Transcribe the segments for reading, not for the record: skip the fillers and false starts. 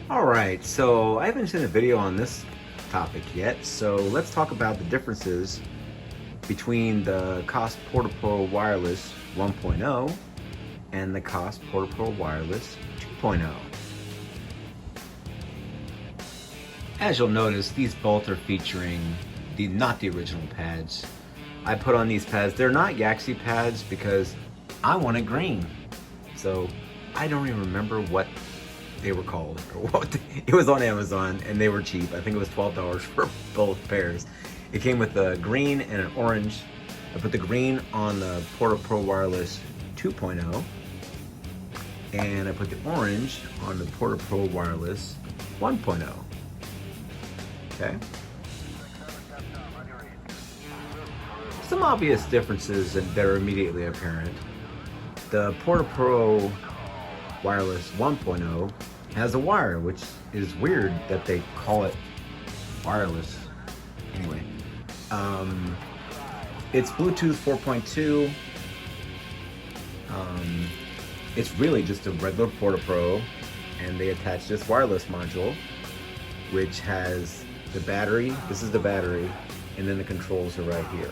Alright, so I haven't seen a video on this topic yet, so let's talk about the differences between the Cost Porta Pro Wireless 1.0 and the Cost Porta Pro Wireless 2.0. As you'll notice, these both are featuring not the original pads. I put on these pads. They're not Yaxi pads because I wanted green. So I don't even remember what they were called or what. It was on Amazon and they were cheap. I think it was $12 for both pairs. It came with a green and an orange. I put the green on the Porta Pro Wireless 2.0 and I put the orange on the Porta Pro Wireless 1.0. Okay. Some obvious differences that are immediately apparent. The Porta Pro Wireless 1.0 has a wire, which is weird that they call it wireless. Anyway, it's Bluetooth 4.2. It's really just a regular Porta Pro, and they attach this wireless module, which has the battery. This is the battery, and then the controls are right here.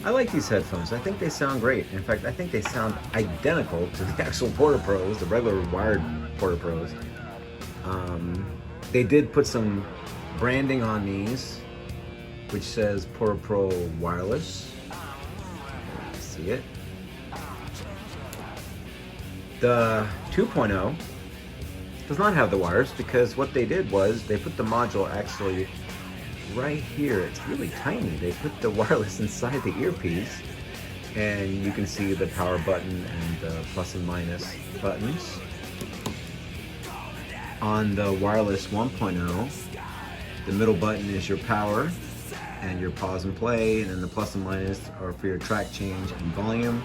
I like these headphones. I think they sound great. In fact, I think they sound identical to the actual Porta Pros, the regular wired Porta Pros. They did put some branding on these, which says Porta Pro Wireless. See it? The 2.0 does not have the wires because what they did was they put the module actually right here. It's really tiny. They put the wireless inside the earpiece, and you can see the power button and the plus and minus buttons. On the wireless 1.0, the middle button is your power and your pause and play, and then the plus and minus are for your track change and volume.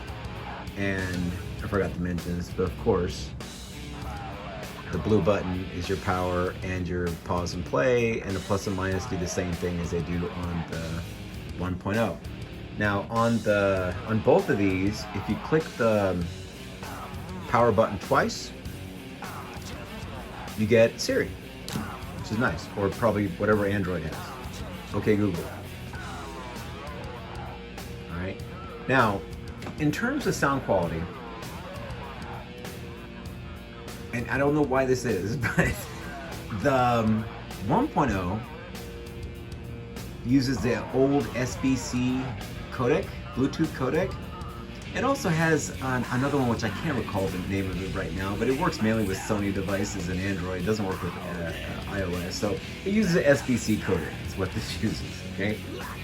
And I forgot to mention this, but of course, the blue button is your power and your pause and play, and the plus and minus do the same thing as they do on the 1.0. Now on both of these, if you click the power button twice, you get Siri, which is nice, or probably whatever Android has. Okay, Google. All right. Now, in terms of sound quality, and I don't know why this is, but the 1.0 uses the old SBC codec, Bluetooth codec. It also has another one which I can't recall the name of it right now, but it works mainly with Sony devices and Android. It doesn't work with iOS, so it uses an SBC codec. That's what this uses, okay?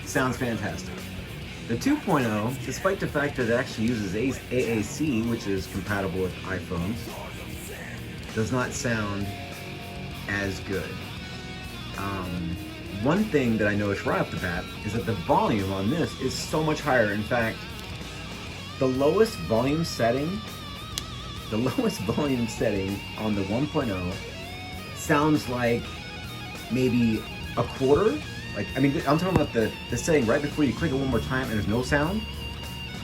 Sounds fantastic. The 2.0, despite the fact that it actually uses AAC, which is compatible with iPhones, does not sound as good. One thing that I noticed right off the bat is that the volume on this is so much higher. In fact, the lowest volume setting on the 1.0 sounds like maybe a quarter. Like, I mean, I'm talking about the setting right before you click it one more time and there's no sound.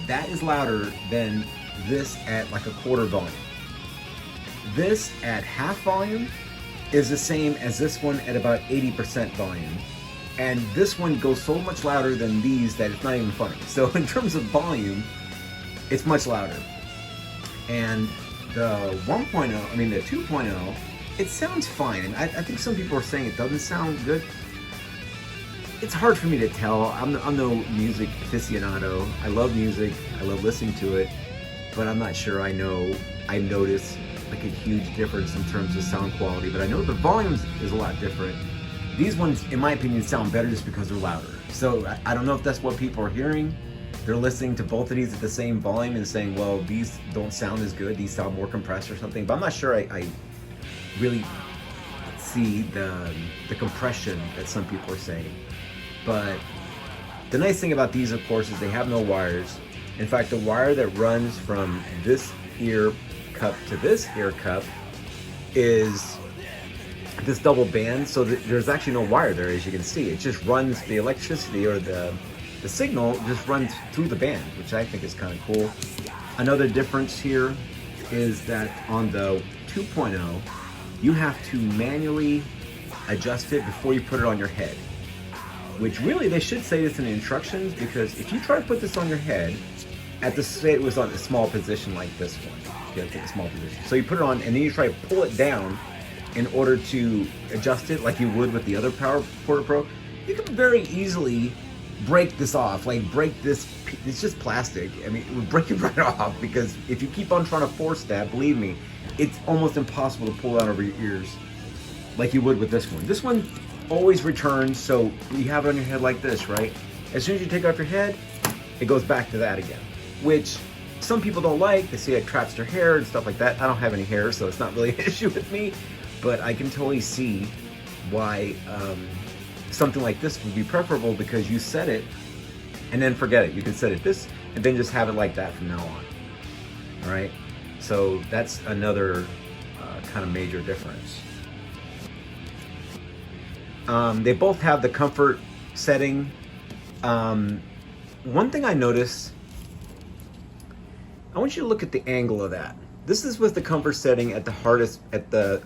That is louder than this at like a quarter volume. This at half volume is the same as this one at about 80% volume. And this one goes so much louder than these that it's not even funny. So in terms of volume, it's much louder. And the 2.0, it sounds fine. And I think some people are saying it doesn't sound good. It's hard for me to tell. I'm no music aficionado. I love music. I love listening to it. But I'm not sure I notice like a huge difference in terms of sound quality, but I know the volume is a lot different. These ones, in my opinion, sound better just because they're louder. So I don't know if that's what people are hearing. They're listening to both of these at the same volume and saying, well, these don't sound as good, these sound more compressed or something. But I'm not sure I really see the compression that some people are saying. But the nice thing about these, of course, is they have no wires. In fact, the wire that runs from this ear cup to this ear cup is this double band, so there's actually no wire there, as you can see. It just runs the electricity, or the signal just runs through the band, which I think is kind of cool. Another difference here is that on the 2.0, you have to manually adjust it before you put it on your head. Which really, they should say this in the instructions, because if you try to put this on your head, say it was on a small position like this one. You gotta take a small position. So you put it on, and then you try to pull it down in order to adjust it like you would with the other Porta Pro. You can very easily break this off, like break this. It's just plastic. I mean, it would break it right off, because if you keep on trying to force that, believe me, it's almost impossible to pull out over your ears like you would with this one. This one always returns, so you have it on your head like this, right? As soon as you take it off your head, it goes back to that again, which some people don't like. They say it traps their hair and stuff like that. I don't have any hair, so it's not really an issue with me, but I can totally see why something like this would be preferable, because you set it and then forget it. You can set it this and then just have it like that from now on. All right, so that's another kind of major difference. They both have the comfort setting. One thing I noticed, I want you to look at the angle of that. This is with the comfort setting at the hardest, at the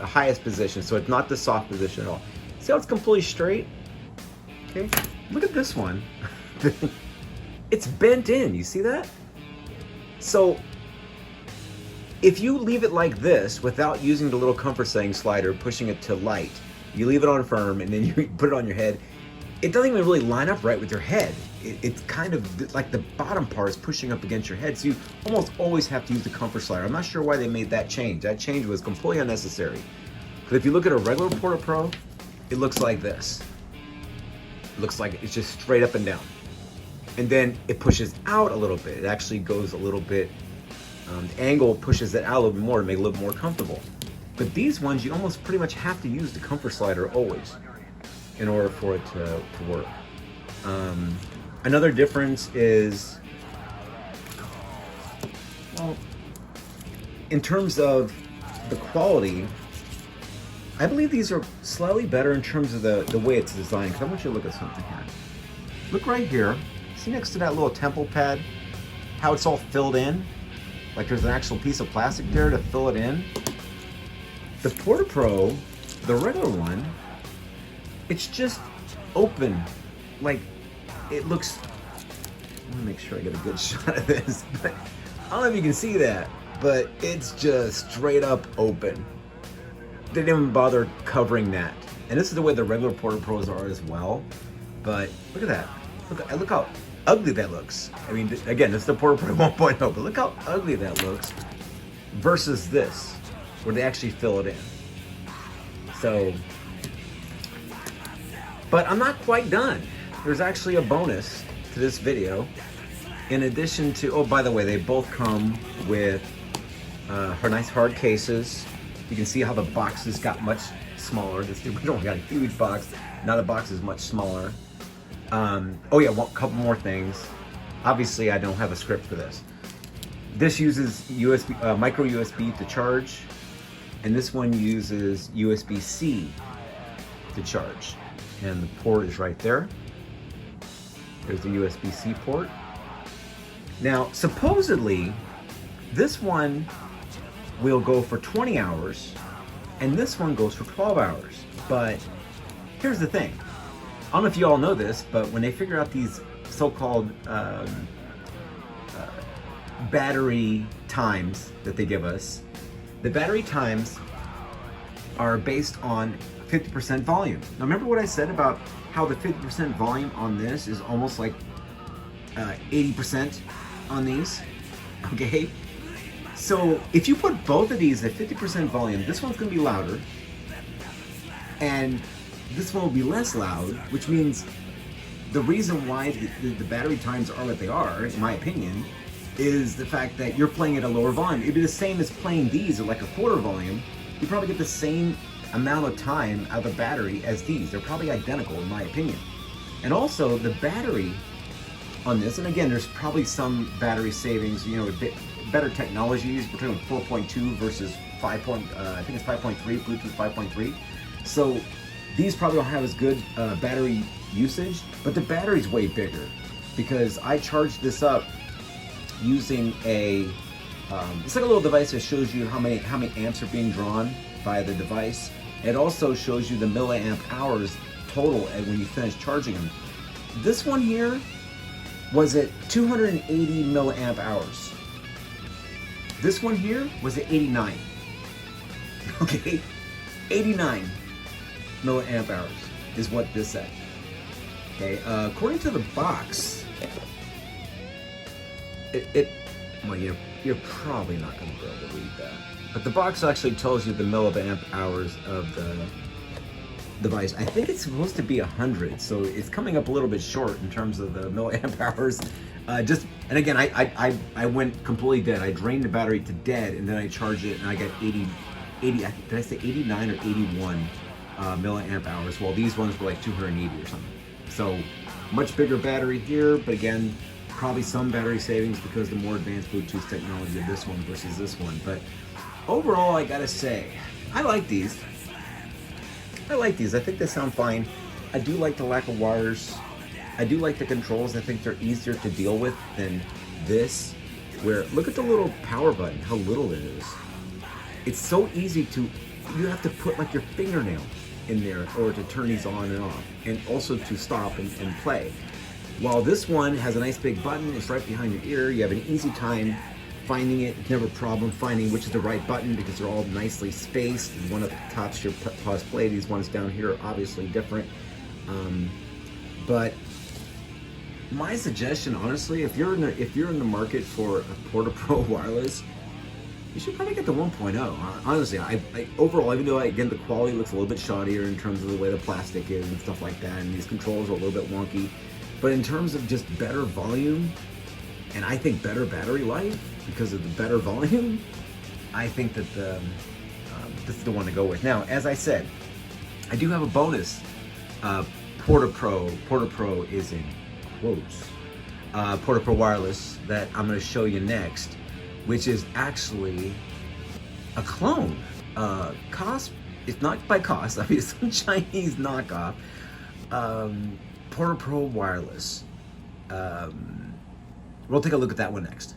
highest position, so it's not the soft position at all. See how it's completely straight? Okay, look at this one. It's bent in, you see that? So if you leave it like this without using the little comfort setting slider, pushing it to light, you leave it on firm and then you put it on your head, it doesn't even really line up right with your head. It's kind of like the bottom part is pushing up against your head, so you almost always have to use the comfort slider. I'm not sure why they made that change. That change was completely unnecessary. Because if you look at a regular Porta Pro, it looks like this. It looks like it's just straight up and down. And then it pushes out a little bit. It actually goes a little bit, the angle pushes it out a little bit more to make it a little more comfortable. But these ones, you almost pretty much have to use the comfort slider always in order for it to work. Another difference is, well, in terms of the quality, I believe these are slightly better in terms of the way it's designed. Because I want you to look at something here. Look right here. See next to that little temple pad, how it's all filled in? Like there's an actual piece of plastic there to fill it in. The Porta Pro, the regular one, it's just open. Like, it looks, I want to make sure I get a good shot of this, but I don't know if you can see that, but it's just straight up open. They didn't even bother covering that. And this is the way the regular Porta Pros are as well. But look at that. Look how ugly that looks. I mean, again, this is the Porta Pro 1.0, but look how ugly that looks versus this, where they actually fill it in. So, but I'm not quite done. There's actually a bonus to this video. In addition to, oh, by the way, they both come with her nice hard cases. You can see how the boxes got much smaller. This original got a huge box. Now the box is much smaller. Oh yeah, one couple more things. Obviously, I don't have a script for this. This uses USB, micro USB to charge, and this one uses USB-C to charge. And the port is right there. There's the USB-C port. Now, supposedly, this one will go for 20 hours, and this one goes for 12 hours. But here's the thing. I don't know if you all know this, but when they figure out these so-called battery times that they give us, the battery times are based on 50% volume. Now remember what I said about how the 50% volume on this is almost like 80% on these, okay? So if you put both of these at 50% volume, this one's gonna be louder, and this one will be less loud, which means the reason why the battery times are what they are, in my opinion, is the fact that you're playing at a lower volume. It'd be the same as playing these at like a quarter volume. You probably get the same amount of time out of the battery as these. They're probably identical, in my opinion. And also the battery on this, and again, there's probably some battery savings, you know, better technologies between 4.2 versus 5. I think it's 5.3, Bluetooth 5.3. So these probably don't have as good battery usage, but the battery's way bigger because I charged this up using a, it's like a little device that shows you how many amps are being drawn via the device. It also shows you the milliamp hours total when you finish charging them. This one here was at 280 milliamp hours. This one here was at 89. Okay, 89 milliamp hours is what this said. Okay, according to the box, well, you're probably not going to be able to read that. But the box actually tells you the milliamp hours of the device. I think it's supposed to be 100, so it's coming up a little bit short in terms of the milliamp hours. And again, I went completely dead. I drained the battery to dead, and then I charged it, and I got 80. Did I say 89 or 81 milliamp hours? Well, these ones were like 280 or something. So much bigger battery here, but again, probably some battery savings because the more advanced Bluetooth technology of this one versus this one. But overall, I gotta say, I like these. I think they sound fine. I do like the lack of wires. I do like the controls. I think they're easier to deal with than this, where, look at the little power button, how little it is. It's so easy to, you have to put like your fingernail in there or to turn these on and off, and also to stop and play. While this one has a nice big button, it's right behind your ear, you have an easy time finding it. It's never a problem finding which is the right button because they're all nicely spaced. One at the top's your pause play, these ones down here are obviously different. But my suggestion, honestly, if you're in the market for a Porta Pro wireless, you should probably get the 1.0. Honestly, I overall, even though again the quality looks a little bit shoddier in terms of the way the plastic is and stuff like that, and these controls are a little bit wonky, but in terms of just better volume, and I think better battery life because of the better volume, I think that this is the one to go with. Now, as I said, I do have a bonus. Porta Pro is in quotes. Porta Pro wireless that I'm going to show you next, which is actually a clone. It's not by cost, obviously, Chinese knockoff. Porta Pro wireless. We'll take a look at that one next.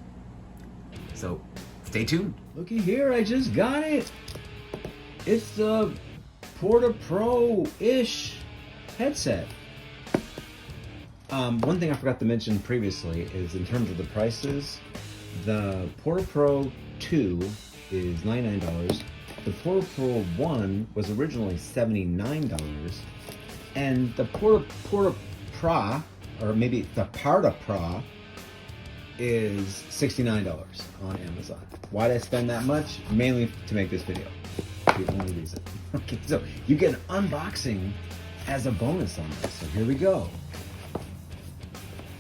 So, stay tuned. Looky here, I just got it. It's the Porta Pro-ish headset. One thing I forgot to mention previously is in terms of the prices, the Porta Pro 2 is $99. The Porta Pro 1 was originally $79. And the Porta Pro, or maybe the Porta Pro, is $69 on Amazon. Why did I spend that much? Mainly to make this video. The only reason. Okay, so you get an unboxing as a bonus on this. So here we go.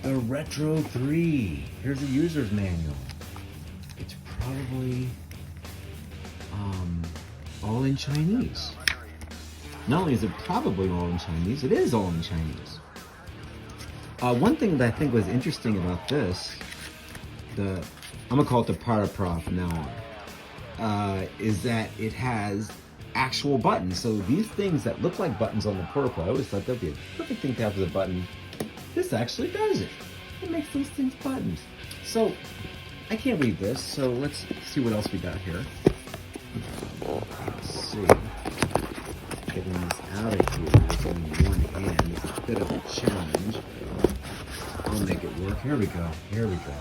The Retro 3. Here's the user's manual. It's probably all in Chinese. Not only is it probably all in Chinese, it is all in Chinese. One thing that I think was interesting about this, I'm gonna call it the Porta Pro from now on, is that it has actual buttons. So these things that look like buttons on the Porta Pro, I always thought that'd be a perfect thing to have as a button. This actually does it. It makes those things buttons. So I can't read this, so let's see what else we got here. Let's see. Getting this out of here with only one hand is a bit of a challenge. I'll make it work. Here we go. Here we go.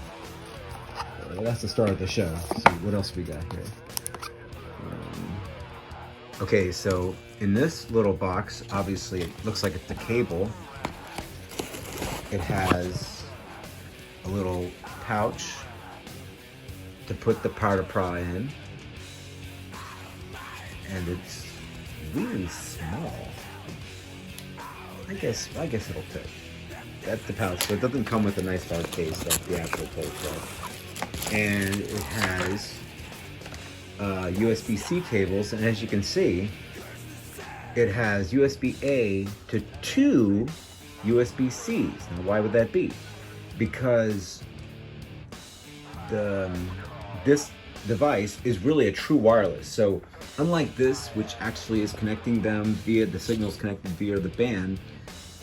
That's the start of the show. Let's see what else we got here. Okay, so in this little box, obviously it looks like it's a cable. It has a little pouch to put the Porta Pro in, and it's really small. I guess it'll fit. That's the pouch. So it doesn't come with a nice hard case like the actual Porta Pro. And it has USB-C cables, and as you can see, it has USB-A to 2 USB-Cs. Now, why would that be? Because this device is really a true wireless. So unlike this, which actually is connecting them via the signals connected via the band,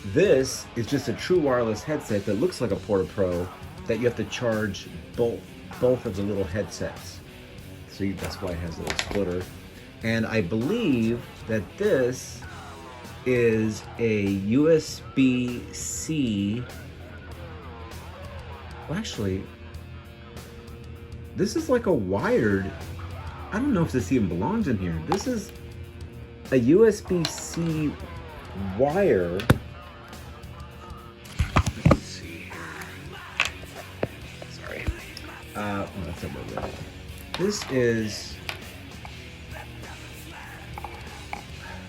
this is just a true wireless headset that looks like a Porta Pro that you have to charge both of the little headsets. See, that's why it has a little splitter. And I believe that this is a USB-C. Well, actually, this is like a wired. I don't know if this even belongs in here. This is a USB-C wire. Let's see here. Sorry. Oh, that's a little bit. This is.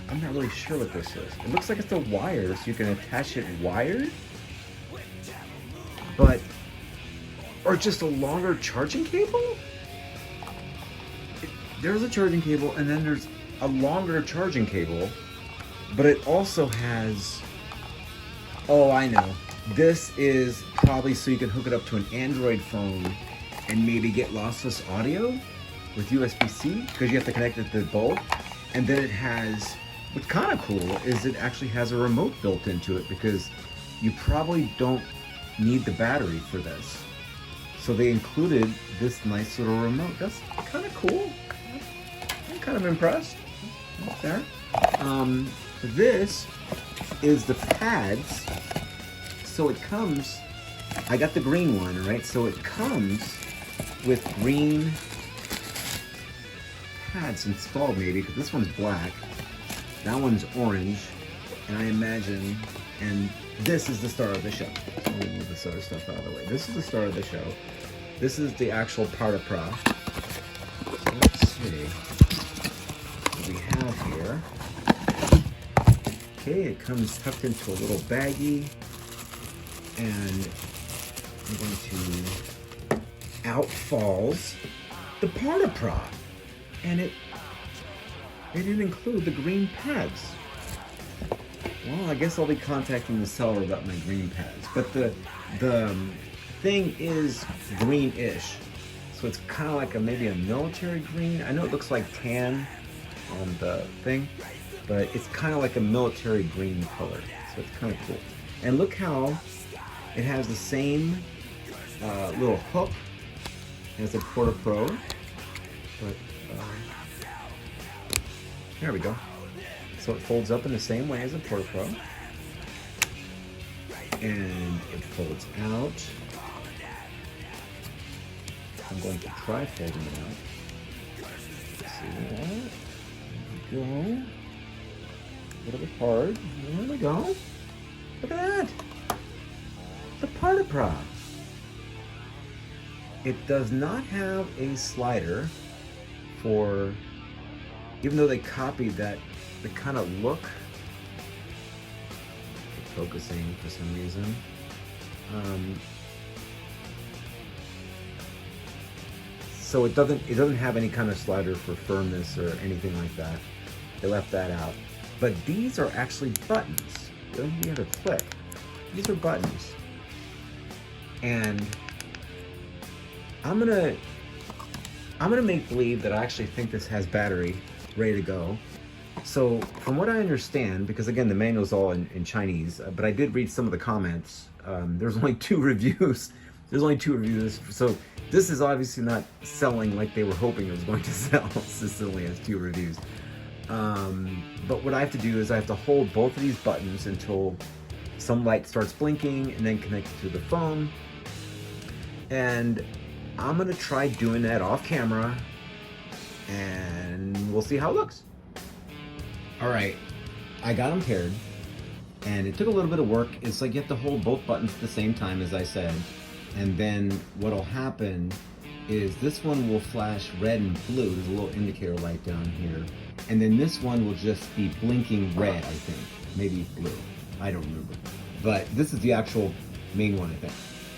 I'm not really sure what this is. It looks like it's a wire, so you can attach it wired, but or just a longer charging cable. There's a charging cable, and then there's a longer charging cable, but it also has. Oh, I know. This is probably so you can hook it up to an Android phone and maybe get lossless audio with USB-C, because you have to connect it to both. And then it has. What's kind of cool is it actually has a remote built into it, because you probably don't need the battery for this. So they included this nice little remote. That's kind of cool. I'm kind of impressed. Right there. This is the pads. So it comes, I got the green one, right? So it comes with green pads installed maybe, because this one's black. That one's orange, and I imagine, and this is the star of the show. Let me move this other stuff out of the way. This is the star of the show. This is the actual Porta Pro. So let's see what we have here. Okay, it comes tucked into a little baggie, and I'm going to, out falls the Porta Pro, and it didn't include the green pads. Well, I guess I'll be contacting the seller about my green pads. But the thing is greenish, so it's kind of like maybe a military green. I know it looks like tan on the thing, but it's kind of like a military green color. So it's kind of cool. And look how it has the same little hook as a Porta Pro, but. There we go. So it folds up in the same way as a Porta Pro. And it folds out. I'm going to try folding it out. Let's see that. There we go. A little bit hard. There we go. Look at that. The Porta Pro. It does not have a slider for. Even though they copied that, the kind of look, focusing for some reason. So it doesn't have any kind of slider for firmness or anything like that. They left that out. But these are actually buttons. They don't even have a click. These are buttons. And I'm gonna make believe that I actually think this has battery ready to go. So from what I understand, because again the manual's all in Chinese, but I did read some of the comments. There's only 2 reviews. There's only 2 reviews. So this is obviously not selling like they were hoping it was going to sell. This only has 2 reviews. But what I have to do is I have to hold both of these buttons until some light starts blinking, and then connect it to the phone. And I'm gonna try doing that off camera, and we'll see how it looks. All right, I got them paired, and it took a little bit of work. It's like you have to hold both buttons at the same time, as I said, and then what'll happen is this one will flash red and blue. There's a little indicator light down here, and then this one will just be blinking red, I think, maybe blue. I don't remember, but this is the actual main one, I think.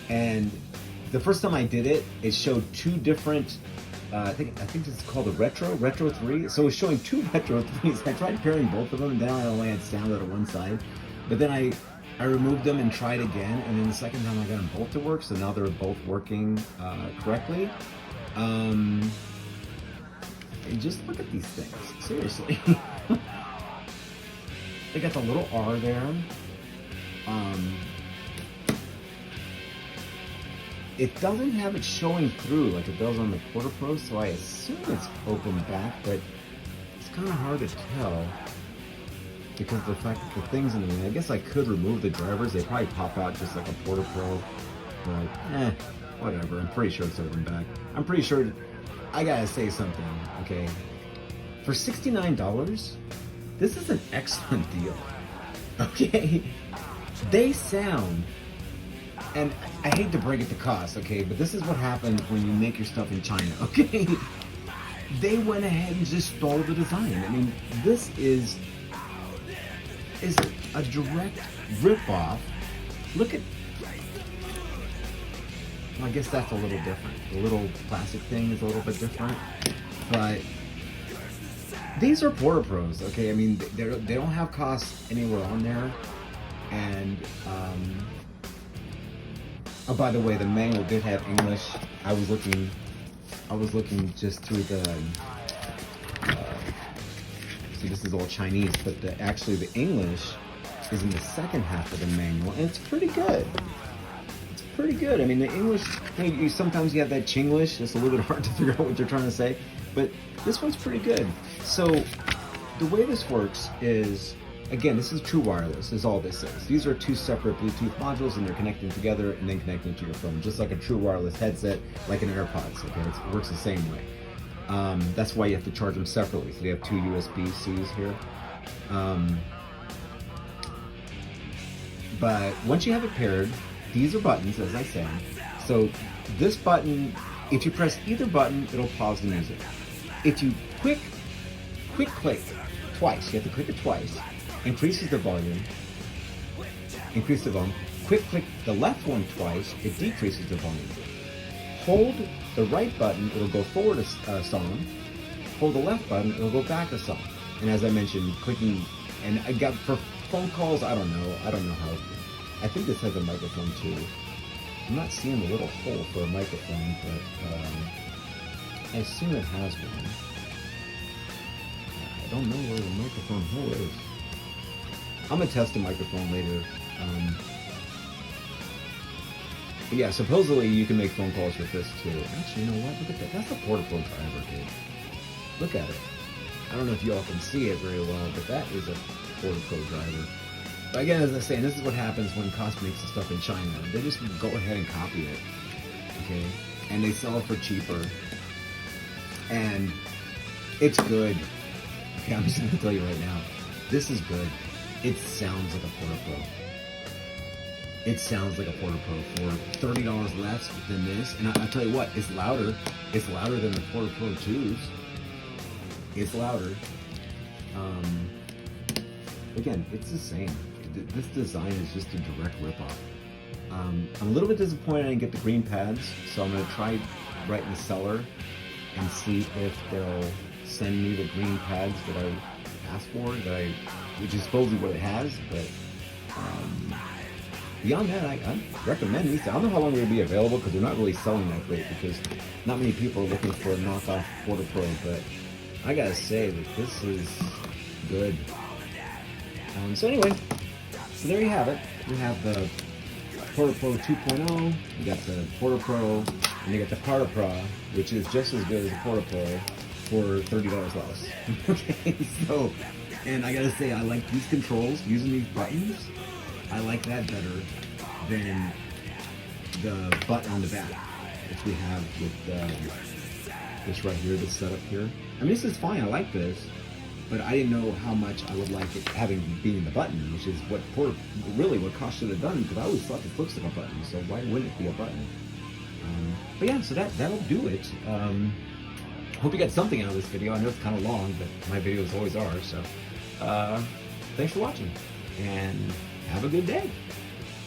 And the first time I did it, it showed 2 different. I think this is called a Retro 3. So it was showing 2 Retro 3s. I tried pairing both of them, and then I only had sound out of one side. But then I removed them and tried again, and then the second time I got them both to work. So now they're both working correctly. And just look at these things, seriously. They got the little R there. It doesn't have it showing through like it does on the Porta Pro, so I assume it's open back, but kind of hard to tell because the fact that the things in the, I guess I could remove the drivers. They probably pop out just like a Porta Pro, but whatever. I'm pretty sure it's over and back. I'm pretty sure. I gotta say something, okay? For $69, this is an excellent deal. Okay, they sound, and I hate to break it to cost, okay, but this is what happens when you make your stuff in China, okay? They went ahead and just stole the design. I mean, this is a direct rip-off. Look at, well, I guess that's a little different. The little plastic thing is a little bit different, but these are Porta Pros, okay? I mean, they don't have costs anywhere on there, and oh, by the way, the manual did have English. I was looking just through the. See, this is all Chinese, but actually the English is in the second half of the manual, and it's pretty good. It's pretty good. I mean, the English, sometimes you have that Chinglish. It's a little bit hard to figure out what they're trying to say, but this one's pretty good. So the way this works is, again, this is true wireless, is all this is. These are two separate Bluetooth modules, and they're connecting together and then connecting to your phone, just like a true wireless headset, like an AirPods, okay? It works the same way. That's why you have to charge them separately. So they have two USB-Cs here. But once you have it paired, these are buttons, as I said. So this button, if you press either button, it'll pause the music. If you quick click twice, you have to click it twice, increases the volume, quick click the left one twice, it decreases the volume. Hold the right button, it'll go forward a song. Hold the left button, it'll go back a song. And as I mentioned, clicking, and I got, for phone calls, I don't know how, I think this has a microphone too. I'm not seeing the little hole for a microphone, but I assume it has one. I don't know where the microphone hole is. I'm gonna test the microphone later. But yeah, supposedly you can make phone calls with this too. Actually, you know what? Look at that. That's a Porta Pro driver, dude. Look at it. I don't know if y'all can see it very well, but that is a Porta Pro driver. But again, as I was saying, this is what happens when Cost makes the stuff in China. They just go ahead and copy it, okay? And they sell it for cheaper. And it's good. Okay, I'm just gonna tell you right now, this is good. It sounds like a Porta Pro. It sounds like a Porta Pro for $30 less than this. And I'll tell you what, it's louder. It's louder than the Porta Pro 2s. It's louder. Again, it's the same. This design is just a direct ripoff. I'm a little bit disappointed I didn't get the green pads, so I'm gonna try right in the seller and see if they'll send me the green pads that I asked for, which is supposedly what it has, but beyond that, I recommend these. I don't know how long they'll be available because they're not really selling that great because not many people are looking for a knockoff Porta Pro, but I gotta say that this is good. So anyway, so there you have it. We have the Porta Pro 2.0, you got the Porta Pro, and you got the Porta Pro, which is just as good as the Porta Pro for $30 less. Okay, so, and I gotta say, I like these controls, using these buttons. I like that better than the button on the back, which we have with this right here, this setup here. I mean, this is fine, I like this, but I didn't know how much I would like it being the button, which is what Cost should have done, because I always thought this looks like a button, so why wouldn't it be a button? But yeah, so that'll do it. Hope you got something out of this video. I know it's kind of long, but my videos always are, so thanks for watching, and have a good day.